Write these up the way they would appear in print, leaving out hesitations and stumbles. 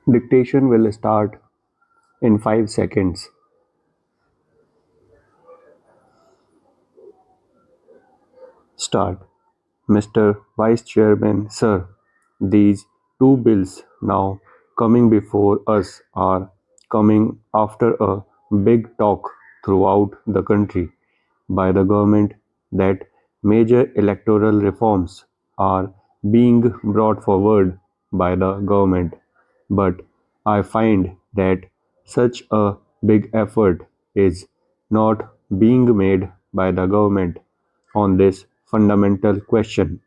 Dictation will start in 5 seconds. Start. Mr. Vice Chairman, sir, these two bills now coming before us are coming after a big talk throughout the country by the government that major electoral reforms are being brought forward by the government. But I find that such a big effort is not being made by the government on this fundamental question.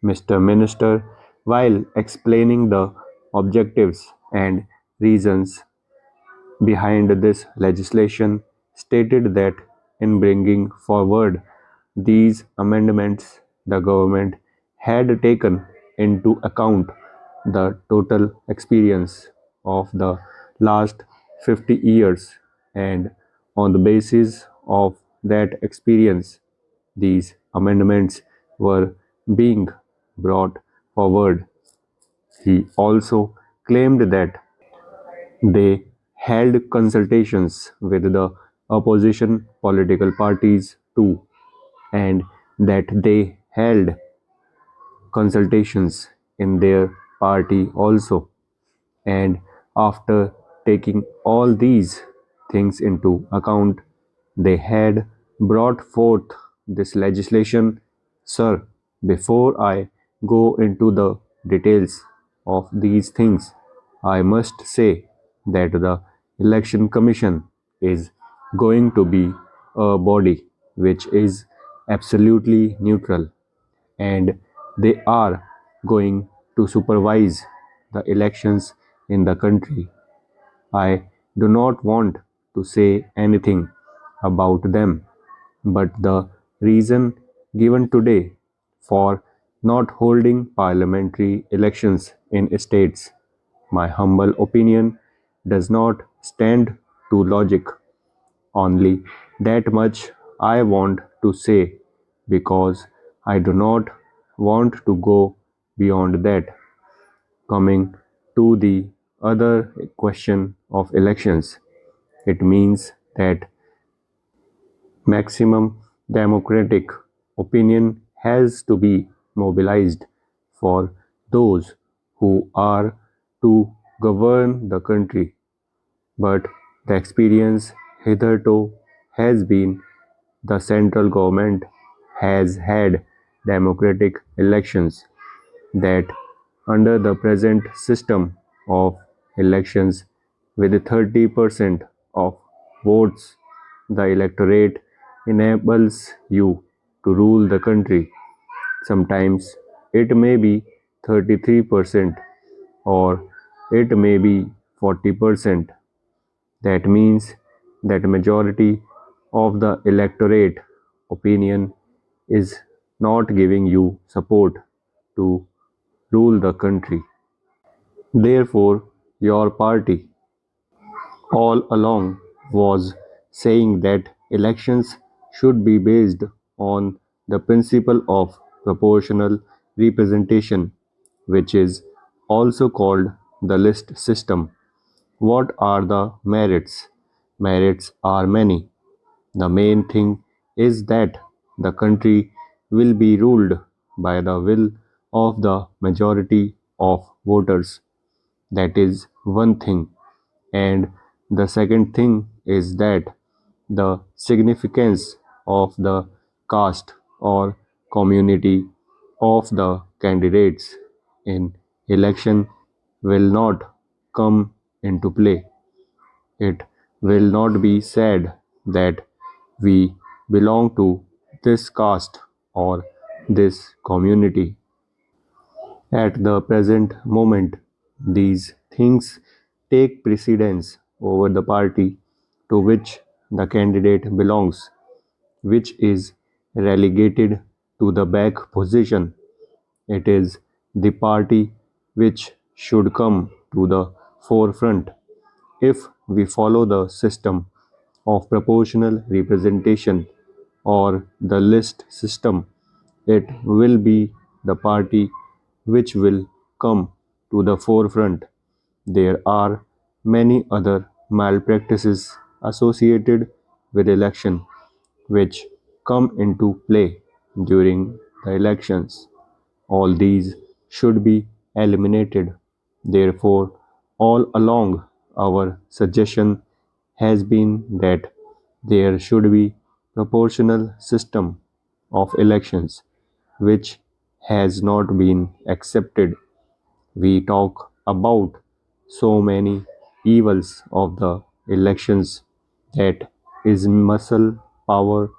Mr. Minister, while explaining the objectives and reasons behind this legislation, stated that in bringing forward these amendments, the government had taken into account the total experience of the last 50 years, and on the basis of that experience, these amendments were being brought forward. He also claimed that they held consultations with the opposition political parties too, and that they held consultations in their party also. And after taking all these things into account, they had brought forth this legislation. Sir, before I go into the details of these things, I must say that the Election Commission is going to be a body which is absolutely neutral, and they are going to supervise the elections in the country. I do not want to say anything about them, but the reason given today for not holding parliamentary elections in states, my humble opinion, does not stand to logic. Only that much I want to say, because I do not want to go beyond that. Coming to the other question of elections, it means that maximum democratic opinion has to be mobilized for those who are to govern the country. But the experience hitherto has been the central government has had democratic elections, that under the present system of elections with 30% of votes, the electorate enables you to rule the country. Sometimes it may be 33% or it may be 40%. That means that majority of the electorate opinion is not giving you support to rule the country. Therefore, your party all along was saying that elections should be based on the principle of proportional representation, which is also called the list system. What are the merits? Merits are many. The main thing is that the country will be ruled by the will of the majority of voters. That is one thing. And the second thing is that the significance of the caste or community of the candidates in election will not come into play. It will not be said that we belong to this caste or this community. At the present moment, these things take precedence over the party to which the candidate belongs, which is relegated to the back position. It is the party which should come to the forefront. If we follow the system of proportional representation or the list system, it will be the party which will come to the forefront. there are many other malpractices associated with election which come into play during the elections. All these should be eliminated. Therefore, all along our suggestion has been that there should be proportional system of elections which has not been accepted. We talk about so many evils of the elections that is muscle power,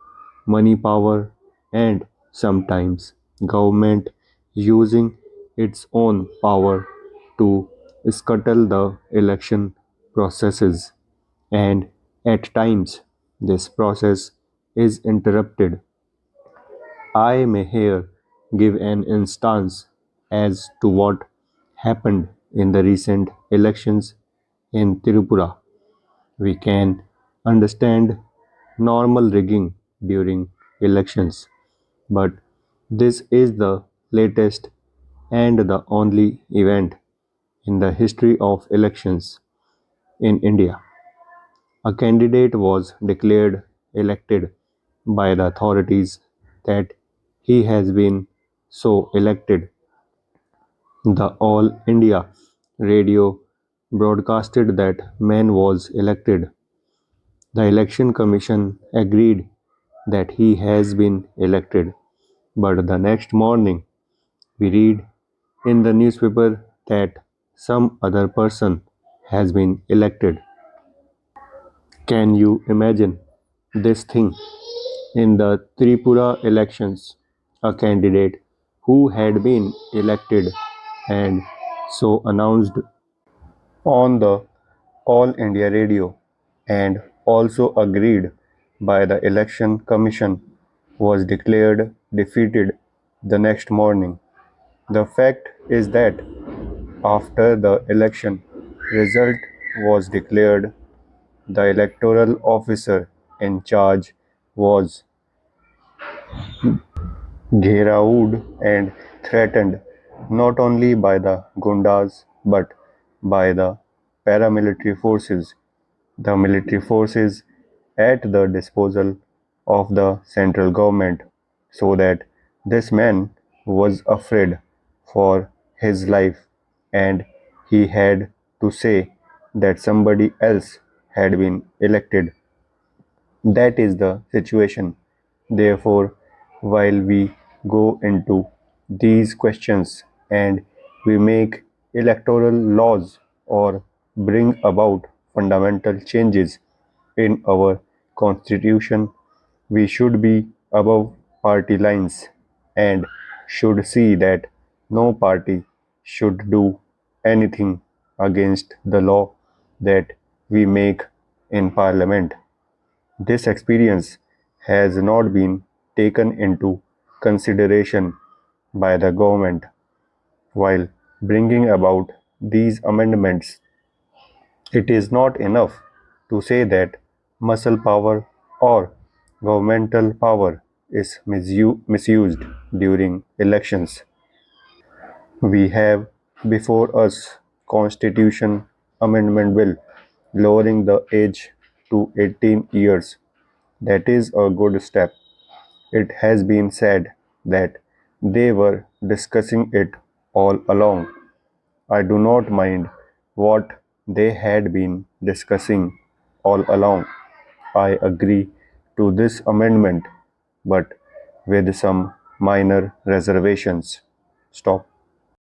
money power, and sometimes government using its own power to scuttle the election processes, and at times this process is interrupted. I may here give an instance as to what happened in the recent elections in Tripura. We can understand normal rigging during elections, but this is the latest and the only event in the history of elections in India. A candidate was declared elected by the authorities that he has been so elected. The All India Radio broadcasted that man was elected. The Election Commission agreed that he has been elected, but the next morning we read in the newspaper that some other person has been elected. Can you imagine this thing? In the Tripura elections, a candidate who had been elected and so announced on the All India Radio and also agreed by the Election Commission was declared defeated the next morning. The fact is that after the election result was declared, the electoral officer in charge was Gheraoed and threatened not only by the Gundas but by the paramilitary forces, the military forces at the disposal of the central government, so that this man was afraid for his life and he had to say that somebody else had been elected. That is the situation. Therefore, while we go into these questions and we make electoral laws or bring about fundamental changes in our constitution, we should be above party lines and should see that no party should do anything against the law that we make in parliament. This experience has not been taken into consideration by the government while bringing about these amendments. It is not enough to say that muscle power or governmental power is misused during elections. We have before us Constitution Amendment Bill lowering the age to 18 years. That is a good step. It has been said that they were discussing it all along. I do not mind what they had been discussing all along. I agree to this amendment, but with some minor reservations. Stop.